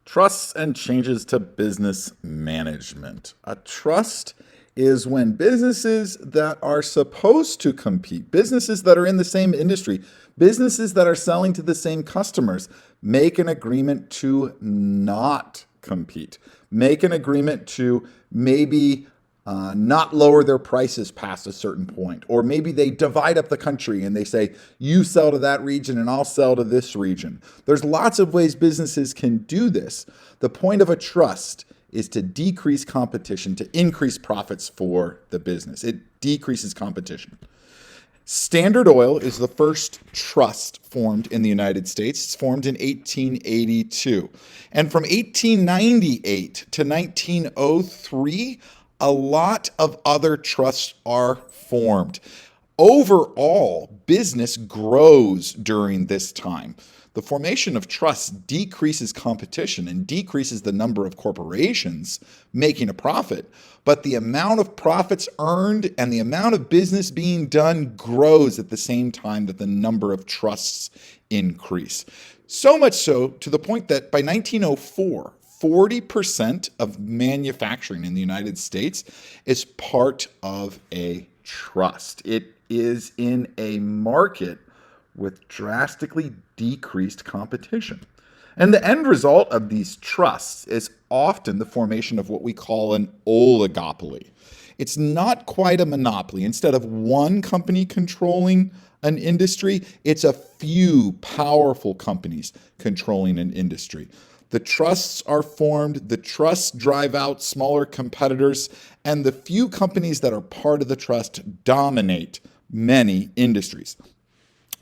Trusts and changes to business management. A trust is when businesses that are supposed to compete, businesses that are in the same industry, businesses that are selling to the same customers, make an agreement to not compete, make an agreement to maybe not lower their prices past a certain point. Or maybe they divide up the country and they say, you sell to that region and I'll sell to this region. There's lots of ways businesses can do this. The point of a trust is to decrease competition, to increase profits for the business. It decreases competition. Standard Oil is the first trust formed in the United States. It's formed in 1882. And from 1898 to 1903, a lot of other trusts are formed. Overall, business grows during this time. The formation of trusts decreases competition and decreases the number of corporations making a profit, but the amount of profits earned and the amount of business being done grows at the same time that the number of trusts increase. So much so to the point that by 1904, 40% of manufacturing in the United States is part of a trust. It is in a market with drastically decreased competition. And the end result of these trusts is often the formation of what we call an oligopoly. It's not quite a monopoly. Instead of one company controlling an industry, it's a few powerful companies controlling an industry. The trusts are formed, the trusts drive out smaller competitors, and the few companies that are part of the trust dominate many industries.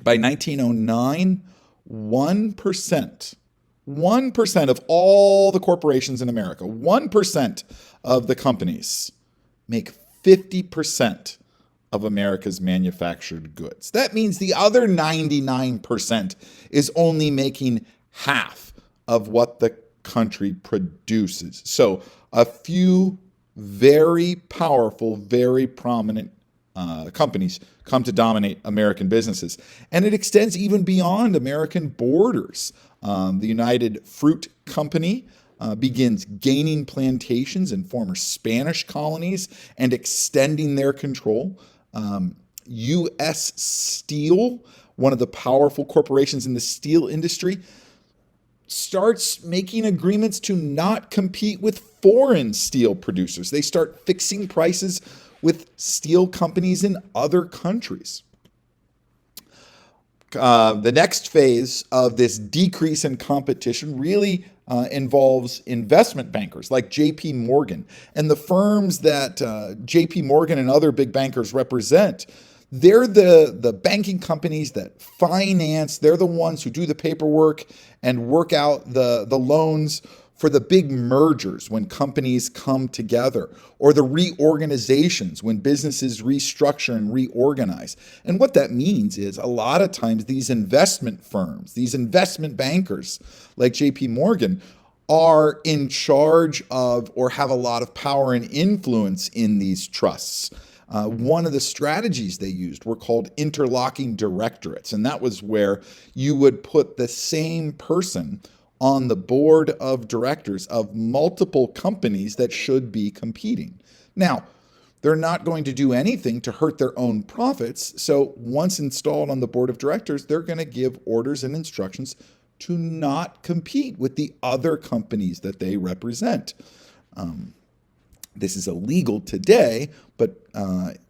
By 1909, 1% of all the corporations in America, 1% of the companies make 50% of America's manufactured goods. That means the other 99% is only making half of what the country produces. So a few very powerful, very prominent companies come to dominate American businesses. And it extends even beyond American borders. The United Fruit Company begins gaining plantations in former Spanish colonies and extending their control. U.S. Steel, one of the powerful corporations in the steel industry, starts making agreements to not compete with foreign steel producers. They start fixing prices with steel companies in other countries. The next phase of this decrease in competition really involves investment bankers like J.P. Morgan and the firms that J.P. Morgan and other big bankers represent. They're the banking companies that finance, they're the ones who do the paperwork and work out the loans for the big mergers when companies come together, or the reorganizations when businesses restructure and reorganize. And what that means is a lot of times these investment firms, these investment bankers like JP Morgan, are in charge of or have a lot of power and influence in these trusts. One of the strategies they used were called interlocking directorates, and that was where you would put the same person on the board of directors of multiple companies that should be competing. Now, they're not going to do anything to hurt their own profits, so once installed on the board of directors, they're going to give orders and instructions to not compete with the other companies that they represent. This is illegal today, but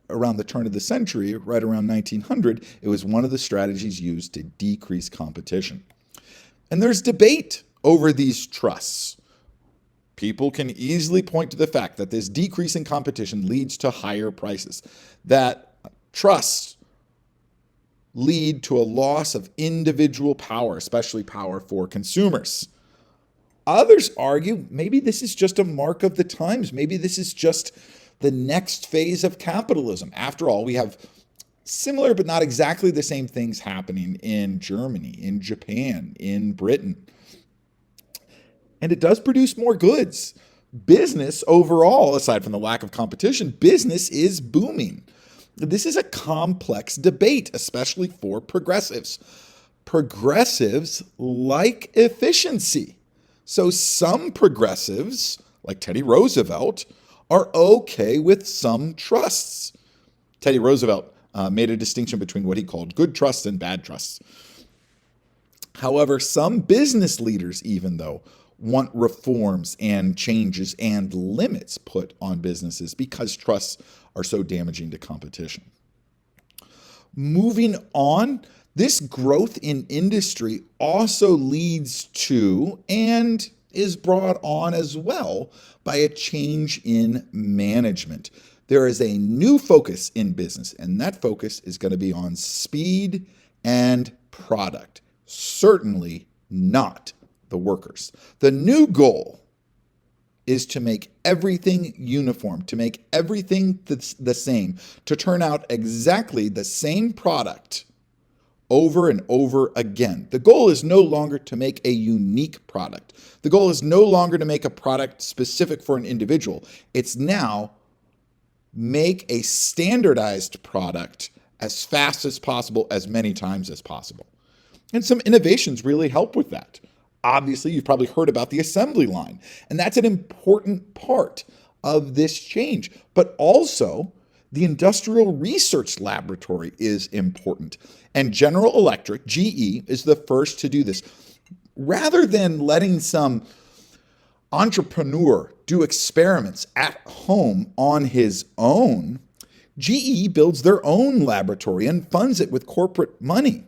around the turn of the century, right around 1900, it was one of the strategies used to decrease competition. And there's debate over these trusts. People can easily point to the fact that this decrease in competition leads to higher prices, that trusts lead to a loss of individual power, especially power for consumers. Others argue maybe this is just a mark of the times. Maybe this is just the next phase of capitalism. After all, we have similar but not exactly the same things happening in Germany, in Japan, in Britain. And it does produce more goods. Business overall, aside from the lack of competition, business is booming. This is a complex debate, especially for progressives. Progressives like efficiency. So some progressives, like Teddy Roosevelt, are okay with some trusts. Teddy Roosevelt made a distinction between what he called good trusts and bad trusts. However, some business leaders, even though, want reforms and changes and limits put on businesses because trusts are so damaging to competition. Moving on, this growth in industry also leads to and is brought on as well by a change in management. There is a new focus in business, and that focus is going to be on speed and product. Certainly not the workers. The new goal is to make everything uniform, to make everything the same, to turn out exactly the same product over and over again. The goal is no longer to make a unique product. The goal is no longer to make a product specific for an individual. It's now make a standardized product as fast as possible, as many times as possible. And some innovations really help with that. Obviously, you've probably heard about the assembly line, and that's an important part of this change. But also, the Industrial Research Laboratory is important. And General Electric, GE, is the first to do this. Rather than letting some entrepreneur do experiments at home on his own, GE builds their own laboratory and funds it with corporate money.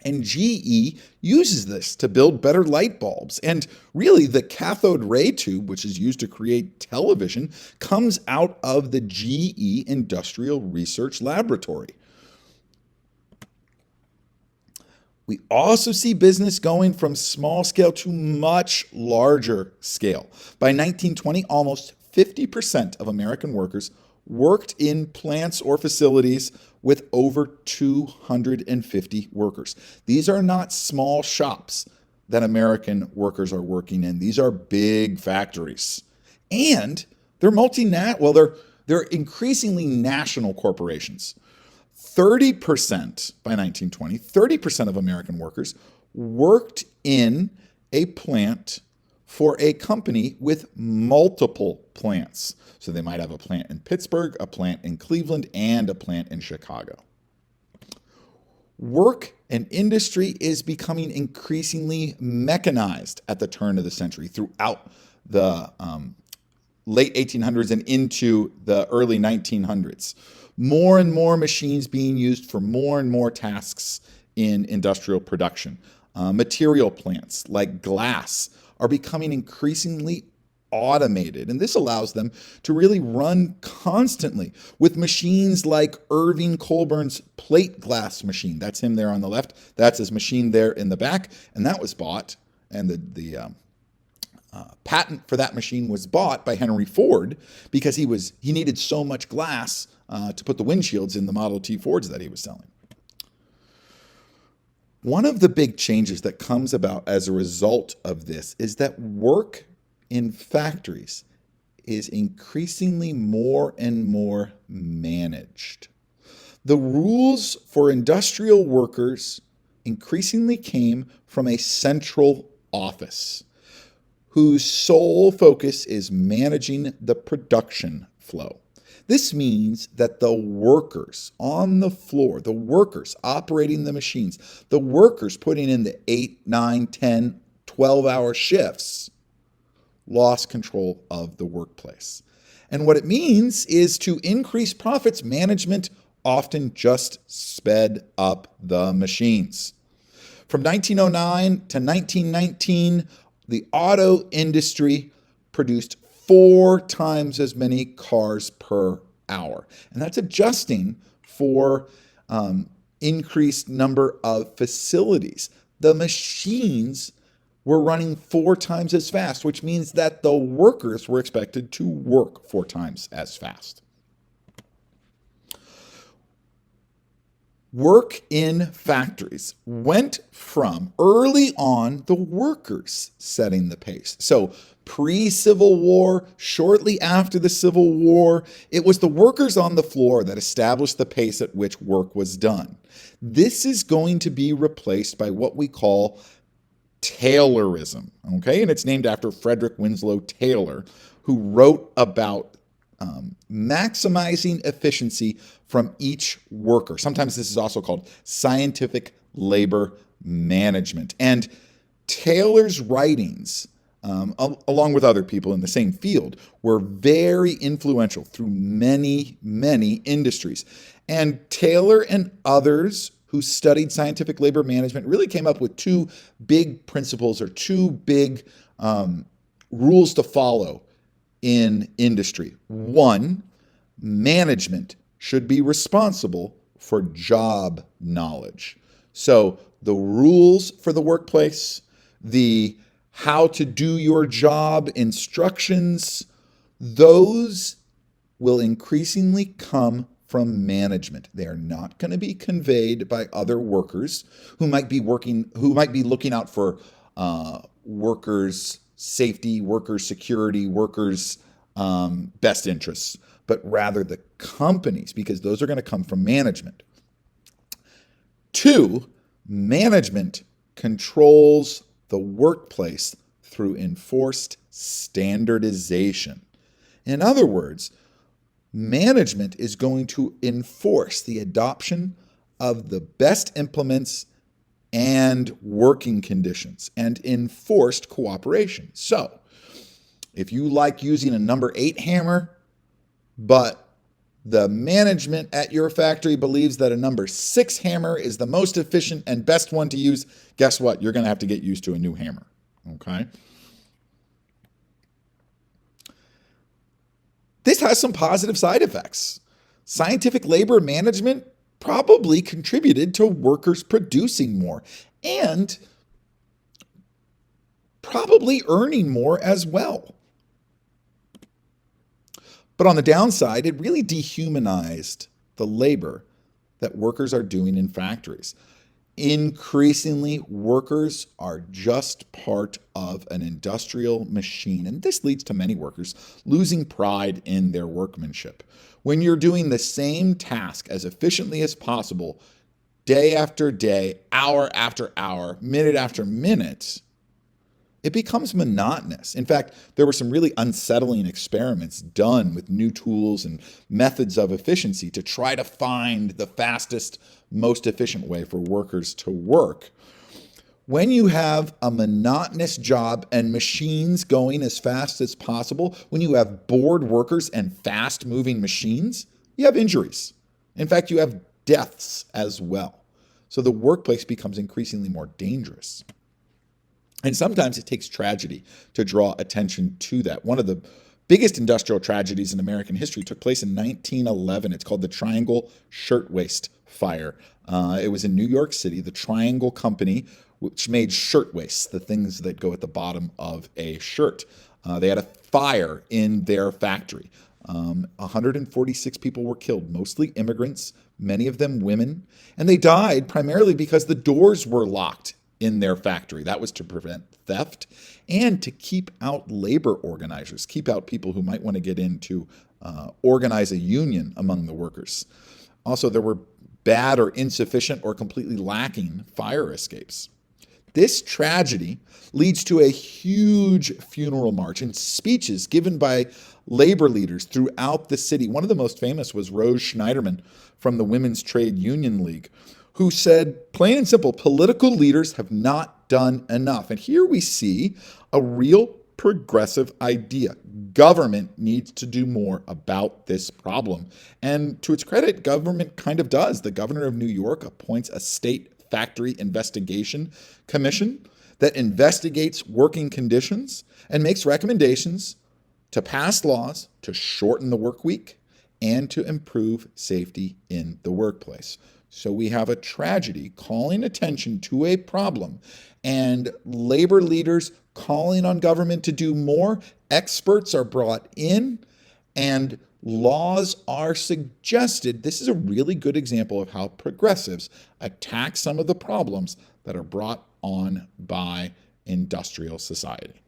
And GE uses this to build better light bulbs. And really, the cathode ray tube, which is used to create television, comes out of the GE Industrial Research Laboratory. We also see business going from small scale to much larger scale. By 1920, almost 50% of American workers worked in plants or facilities with over 250 workers. These are not small shops that American workers are working in. These are big factories. And they're they're increasingly national corporations. 30% by 1920, 30% of American workers worked in a plant for a company with multiple plants. So they might have a plant in Pittsburgh, a plant in Cleveland, and a plant in Chicago. Work and industry is becoming increasingly mechanized at the turn of the century throughout the late 1800s and into the early 1900s. More and more machines being used for more and more tasks in industrial production. Material plants like glass are becoming increasingly automated, and this allows them to really run constantly with machines like Irving Colburn's plate glass machine. That's him there on the left. That's his machine there in the back, and that was bought, and the patent for that machine was bought by Henry Ford because he needed so much glass to put the windshields in the Model T Fords that he was selling. One of the big changes that comes about as a result of this is that work in factories is increasingly more and more managed. The rules for industrial workers increasingly came from a central office whose sole focus is managing the production flow. This means that the workers on the floor, the workers operating the machines, the workers putting in the 8, 9, 10, 12-hour shifts lost control of the workplace. And what it means is to increase profits, management often just sped up the machines. From 1909 to 1919, the auto industry produced 4 times as many cars per hour. And that's adjusting for increased number of facilities. The machines were running 4 times as fast, which means that the workers were expected to work 4 times as fast. Work in factories went from early on the workers setting the pace. So pre-Civil War, shortly after the Civil War, it was the workers on the floor that established the pace at which work was done. This is going to be replaced by what we call Taylorism, okay? And it's named after Frederick Winslow Taylor, who wrote about maximizing efficiency from each worker. Sometimes this is also called scientific labor management. And Taylor's writings, along with other people in the same field, were very influential through many, many industries. And Taylor and others who studied scientific labor management really came up with two big principles or two big rules to follow in industry. One, management should be responsible for job knowledge. So the rules for the workplace, the how to do your job instructions, those will increasingly come from management. They are not going to be conveyed by other workers who might be looking out for workers' safety, workers' security, workers' best interests, but rather the companies, because those are going to come from management. Two, management controls the workplace through enforced standardization. In other words, management is going to enforce the adoption of the best implements and working conditions and enforced cooperation. So, if you like using a number 8 hammer, but the management at your factory believes that a number 6 hammer is the most efficient and best one to use, guess what? You're going to have to get used to a new hammer, okay? This has some positive side effects. Scientific labor management probably contributed to workers producing more and probably earning more as well. But on the downside, it really dehumanized the labor that workers are doing in factories. Increasingly, workers are just part of an industrial machine, and this leads to many workers losing pride in their workmanship. When you're doing the same task as efficiently as possible, day after day, hour after hour, minute after minute, it becomes monotonous. In fact, there were some really unsettling experiments done with new tools and methods of efficiency to try to find the fastest, most efficient way for workers to work. When you have a monotonous job and machines going as fast as possible, when you have bored workers and fast-moving machines, you have injuries. In fact, you have deaths as well. So the workplace becomes increasingly more dangerous. And sometimes it takes tragedy to draw attention to that. One of the biggest industrial tragedies in American history took place in 1911. It's called the Triangle Shirtwaist Fire. It was in New York City. The Triangle Company, which made shirtwaists, the things that go at the bottom of a shirt. They had a fire in their factory. 146 people were killed, mostly immigrants, many of them women. And they died primarily because the doors were locked in their factory. That was to prevent theft and to keep out labor organizers, keep out people who might want to get in to organize a union among the workers. Also, there were bad or insufficient or completely lacking fire escapes. This tragedy leads to a huge funeral march and speeches given by labor leaders throughout the city. One of the most famous was Rose Schneiderman from the Women's Trade Union League, who said, plain and simple, political leaders have not done enough. And here we see a real progressive idea. Government needs to do more about this problem. And to its credit, government kind of does. The governor of New York appoints a state factory investigation commission that investigates working conditions and makes recommendations to pass laws to shorten the work week and to improve safety in the workplace. So we have a tragedy calling attention to a problem and labor leaders calling on government to do more. Experts are brought in and laws are suggested. This is a really good example of how progressives attack some of the problems that are brought on by industrial society.